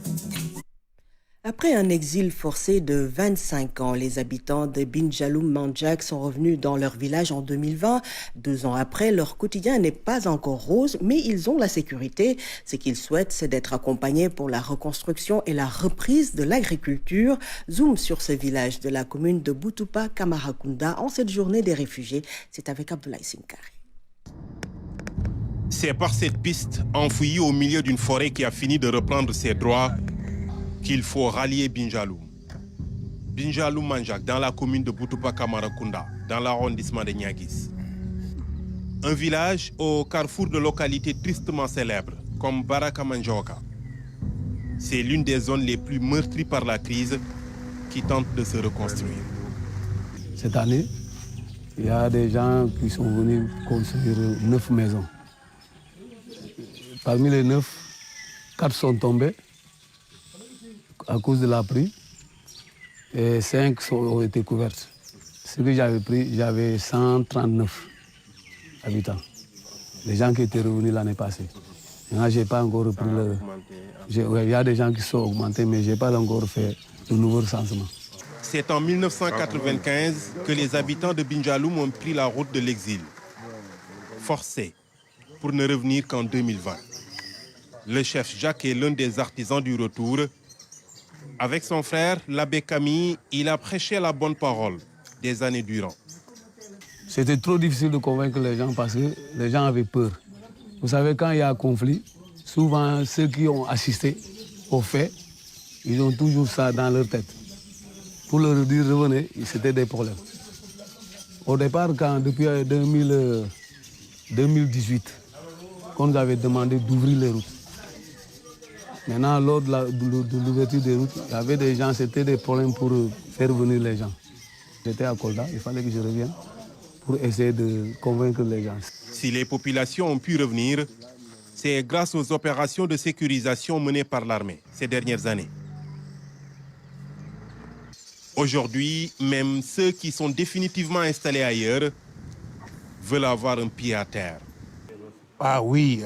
Après un exil forcé de 25 ans, les habitants de Binjaloum Mandjak sont revenus dans leur village en 2020. 2 ans après, leur quotidien n'est pas encore rose, mais ils ont la sécurité. Ce qu'ils souhaitent, c'est d'être accompagnés pour la reconstruction et la reprise de l'agriculture. Zoom sur ce village de la commune de Boutoupa Kamarakunda en cette journée des réfugiés. C'est avec Abdoulaye Sinkari. C'est par cette piste enfouie au milieu d'une forêt qui a fini de reprendre ses droits qu'il faut rallier Binjaloum. Binjaloum Mandjak, dans la commune de Boutoupa Kamarakunda, dans l'arrondissement de Niaguis. Un village au carrefour de localités tristement célèbres, comme Baraka Manjoka. C'est l'une des zones les plus meurtries par la crise qui tente de se reconstruire. Cette année, il y a des gens qui sont venus construire 9 maisons. Parmi les 9, 4 sont tombés à cause de la pluie et 5 ont été couvertes. Ce que j'avais pris, j'avais 139 habitants, les gens qui étaient revenus l'année passée. Maintenant, je n'ai pas encore repris le... Il y a des gens qui sont augmentés, mais je n'ai pas encore fait de nouveau recensement. C'est en 1995 que les habitants de Binjaloum ont pris la route de l'exil, forcés, pour ne revenir qu'en 2020. Le chef Jacques est l'un des artisans du retour. Avec son frère, l'abbé Camille, il a prêché la bonne parole des années durant. C'était trop difficile de convaincre les gens parce que les gens avaient peur. Vous savez, quand il y a un conflit, souvent ceux qui ont assisté aux faits, ils ont toujours ça dans leur tête. Pour leur dire revenez, c'était des problèmes. Au départ, depuis 2018, qu'on nous avait demandé d'ouvrir les routes. Maintenant, lors de l'ouverture des routes, il y avait des gens, c'était des problèmes pour faire venir les gens. J'étais à Kolda, il fallait que je revienne pour essayer de convaincre les gens. Si les populations ont pu revenir, c'est grâce aux opérations de sécurisation menées par l'armée ces dernières années. Aujourd'hui, même ceux qui sont définitivement installés ailleurs veulent avoir un pied à terre. Ah oui.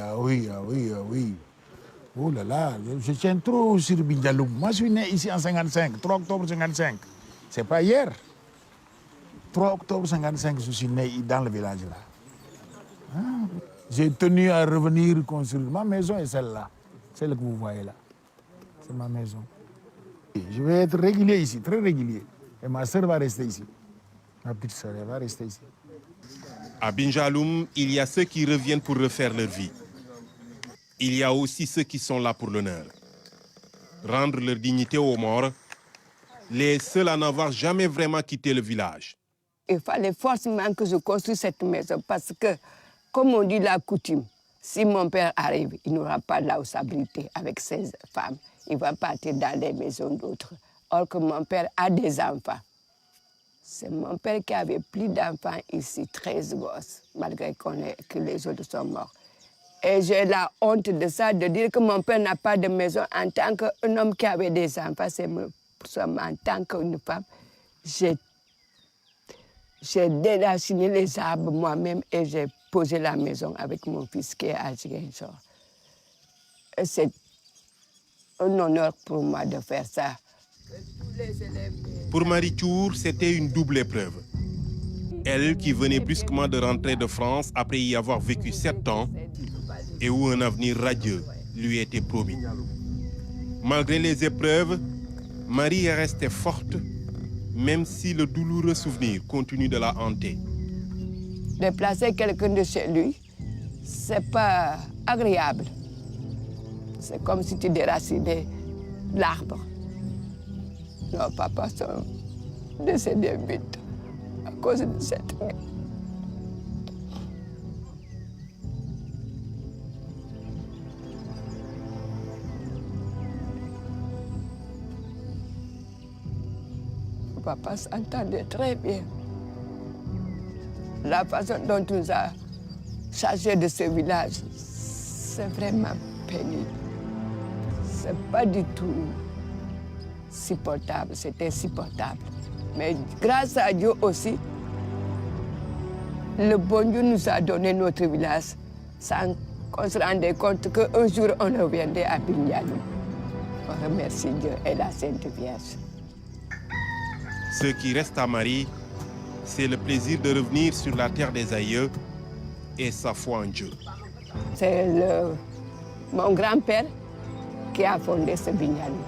Oh là là, je tiens trop sur Binjaloum. Moi, je suis né ici en 55, 3 octobre 55. C'est pas hier. 3 octobre 55, je suis né dans le village là. Ah. J'ai tenu à revenir construire. Ma maison est celle-là. Celle que vous voyez là. C'est ma maison. Je vais être régulier ici, très régulier. Et ma soeur va rester ici. Ma petite soeur, elle va rester ici. À Binjaloum, il y a ceux qui reviennent pour refaire leur vie. Il y a aussi ceux qui sont là pour l'honneur. Rendre leur dignité aux morts, les seuls à n'avoir jamais vraiment quitté le village. Il fallait forcément que je construise cette maison parce que, comme on dit la coutume, si mon père arrive, il n'aura pas là où s'abriter avec ses femmes. Il va partir dans les maisons d'autres. Or que mon père a des enfants. C'est mon père qui avait plus d'enfants ici, 13 gosses, malgré que les autres sont morts. Et j'ai la honte de ça, de dire que mon père n'a pas de maison en tant qu'un homme qui avait des enfants. C'est en tant qu'une femme, j'ai déraciné les arbres moi-même et j'ai posé la maison avec mon fils qui est à Ziguinchor. C'est un honneur pour moi de faire ça. Pour Marie Tour, c'était une double épreuve. Elle qui venait brusquement de rentrer de France après y avoir vécu 7 ans et où un avenir radieux lui était promis. Malgré les épreuves, Marie est restée forte, même si le douloureux souvenir continue de la hanter. Déplacer quelqu'un de chez lui, c'est pas agréable. C'est comme si tu déracinais l'arbre. Nos papas sont décédés vite à cause de cette guerre. Papa s'entendait très bien. La façon dont il nous a chargés de ce village, c'est vraiment pénible. C'est pas du tout supportable, c'est insupportable. Mais grâce à Dieu aussi, le bon Dieu nous a donné notre village sans qu'on se rendait compte qu'un jour on reviendrait à Binjaloum. On remercie Dieu et la Sainte Vierge. Ce qui reste à Marie, c'est le plaisir de revenir sur la terre des aïeux et sa foi en Dieu. C'est mon grand-père qui a fondé ce Binjaloum.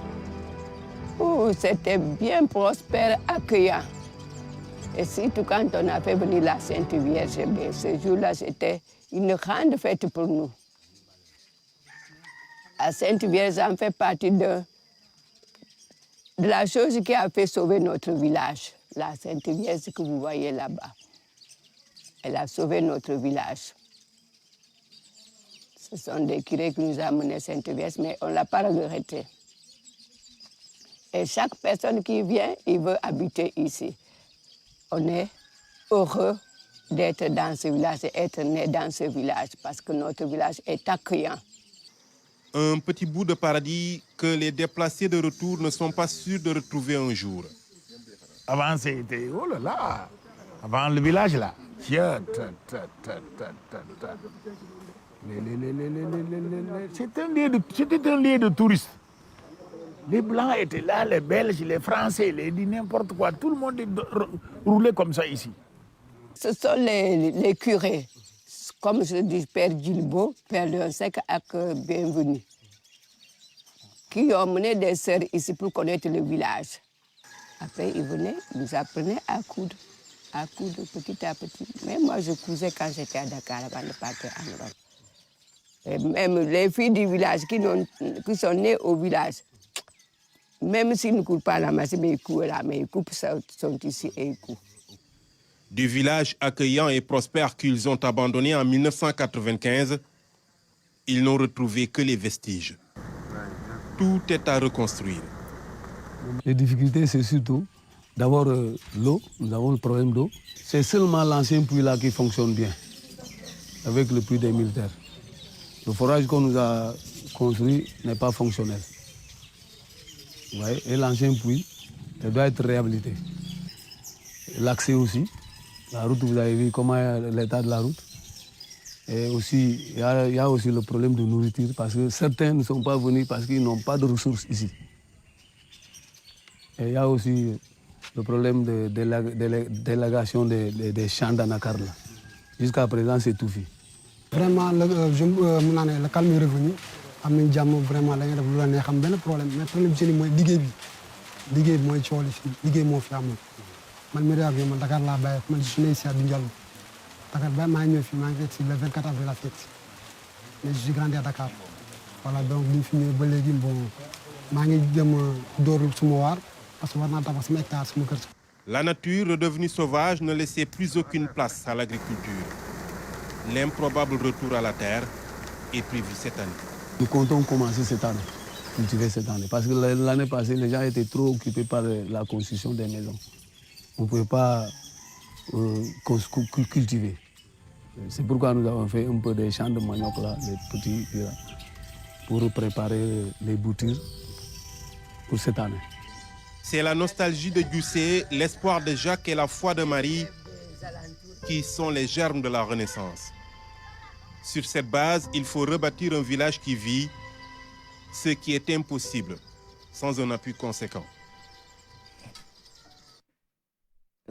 C'était bien prospère, accueillant. Et surtout quand on a fait venir la Sainte Vierge, ce jour-là, c'était une grande fête pour nous. La Sainte Vierge en fait partie de la chose qui a fait sauver notre village. La Sainte Vierge que vous voyez là-bas. Elle a sauvé notre village. Ce sont des curés qui nous ont amené Sainte Vierge, mais on ne l'a pas regretté. Et chaque personne qui vient, il veut habiter ici. On est heureux d'être dans ce village, d'être né dans ce village, parce que notre village est accueillant. Un petit bout de paradis que les déplacés de retour ne sont pas sûrs de retrouver un jour. Avant, c'était, oh là là, avant le village là. C'était un lieu de touristes. Les Blancs étaient là, les Belges, les Français, les n'importe quoi. Tout le monde roulait comme ça ici. Ce sont les curés, comme je dis, Père Gilbo, Père Leonsec et Bienvenue, qui ont mené des sœurs ici pour connaître le village. Après, ils venaient, ils nous apprenaient à coudre petit à petit. Mais moi, je cousais quand j'étais à Dakar avant de partir en Europe. Et même les filles du village qui sont nées au village, même s'ils ne coupent pas la machine, mais ils coupent là, mais ils coupent ça, sont ici et ils coupent. Du village accueillant et prospère qu'ils ont abandonné en 1995, ils n'ont retrouvé que les vestiges. Tout est à reconstruire. Les difficultés, c'est surtout d'abord l'eau. Nous avons le problème d'eau. C'est seulement l'ancien puits là qui fonctionne bien, avec le puits des militaires. Le forage qu'on nous a construit n'est pas fonctionnel. Vous voyez, et l'ancien puits, il doit être réhabilité. L'accès aussi. La route, vous avez vu comment est l'état de la route. Et aussi, il y a aussi le problème de nourriture, parce que certains ne sont pas venus parce qu'ils n'ont pas de ressources ici. Et il y a aussi le problème de délégation des champs d'anacarde. Jusqu'à présent, c'est tout fait. Vraiment, le calme est revenu. am nañ jàmm vraiment da ngay def lu la neex am benn problème mais problème bi mooy liggéey bi mooy coow li fii liggéey moo fi amul man mi réew man Dakar laa bàyyi man je suis né ici à Binjaloum Dakar ba maa ñëw fii maa ngi fekk si le 24 avril la fête mais je suis grandi à Dakar voilà donc bi ñu fi ñëwee ba léegi bon maa ngi jëm door suma waar parce que war naa tabax sama hectare suma kër. La nature redevenue sauvage ne laissait plus aucune place à l'agriculture. L'improbable retour à la terre est prévu cette année. Nous comptons commencer cette année, cultiver cette année, parce que l'année passée, les gens étaient trop occupés par la construction des maisons. On ne pouvait pas cultiver. C'est pourquoi nous avons fait un peu des champs de manioc là, les petits là, pour préparer les boutures pour cette année. C'est la nostalgie de Djussé, l'espoir de Jacques et la foi de Marie qui sont les germes de la Renaissance. Sur cette base, il faut rebâtir un village qui vit, ce qui est impossible sans un appui conséquent.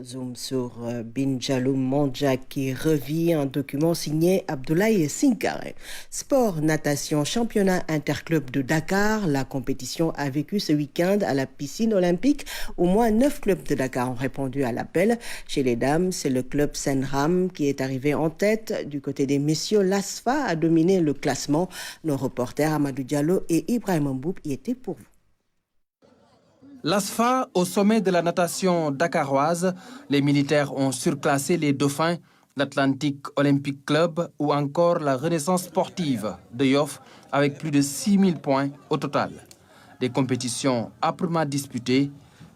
Zoom sur Binjaloum Manjak qui revit un document signé Abdoulaye Sinkare. Sport, natation, championnat interclub de Dakar. La compétition a vécu ce week-end à la piscine olympique. Au moins 9 clubs de Dakar ont répondu à l'appel. Chez les dames, c'est le club Senram qui est arrivé en tête. Du côté des messieurs, l'ASFA a dominé le classement. Nos reporters Amadou Diallo et Ibrahim Mboub y étaient pour vous. L'ASFA au sommet de la natation dakaroise, les militaires ont surclassé les dauphins, l'Atlantic Olympic Club ou encore la Renaissance sportive de Yoff avec plus de 6000 points au total. Des compétitions âprement disputées,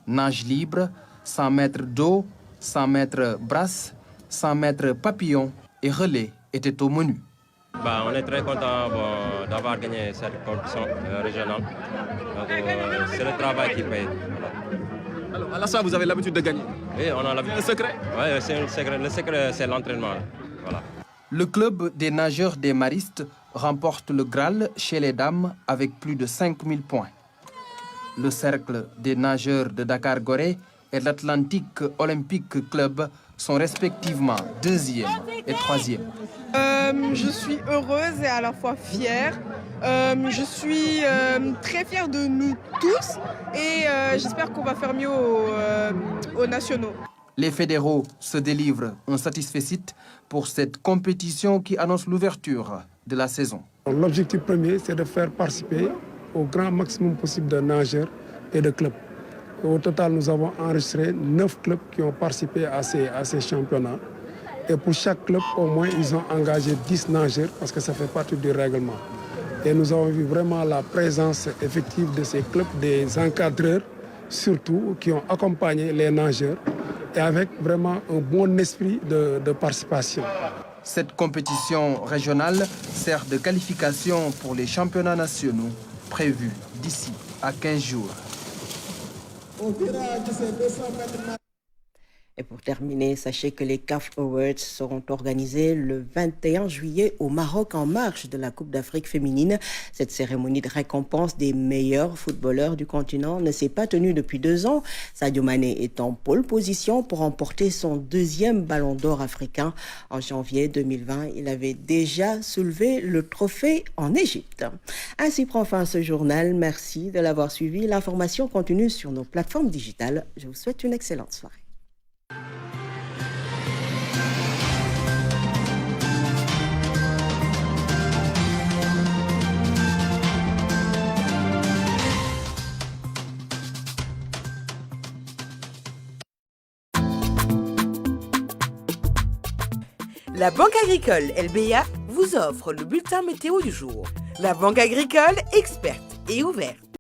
nage libre, 100 mètres d'eau, 100 mètres brasse, 100 mètres papillon et relais étaient au menu. On est très content d'avoir gagné cette compétition régionale. C'est le travail qui paye. Alors, à la fois, vous avez l'habitude de gagner? Oui, on a l'habitude. Le secret? Oui, c'est le secret. Le secret, c'est l'entraînement. Voilà. Le club des nageurs des maristes remporte le Graal chez les dames avec plus de 5000 points. Le cercle des nageurs de Dakar-Gorée et l'Atlantic Olympic Club sont respectivement 2e et 3e. Je suis heureuse et à la fois fière. Je suis très fière de nous tous et j'espère qu'on va faire mieux aux nationaux. Les fédéraux se délivrent un satisfecit pour cette compétition qui annonce l'ouverture de la saison. L'objectif premier, c'est de faire participer au grand maximum possible de nageurs et de clubs. Au total, nous avons enregistré 9 clubs qui ont participé à ces championnats. Et pour chaque club, au moins, ils ont engagé 10 nageurs parce que ça fait partie du règlement. Et nous avons vu vraiment la présence effective de ces clubs, des encadreurs surtout, qui ont accompagné les nageurs et avec vraiment un bon esprit de participation. Cette compétition régionale sert de qualification pour les championnats nationaux prévus d'ici à 15 jours. Et pour terminer, sachez que les CAF Awards seront organisés le 21 juillet au Maroc en marge de la Coupe d'Afrique féminine. Cette cérémonie de récompense des meilleurs footballeurs du continent ne s'est pas tenue depuis 2 ans. Sadio Mané est en pole position pour remporter son 2e ballon d'or africain. En janvier 2020, il avait déjà soulevé le trophée en Égypte. Ainsi prend fin ce journal. Merci de l'avoir suivi. L'information continue sur nos plateformes digitales. Je vous souhaite une excellente soirée. La Banque agricole LBA vous offre le bulletin météo du jour. La Banque agricole, experte et ouverte.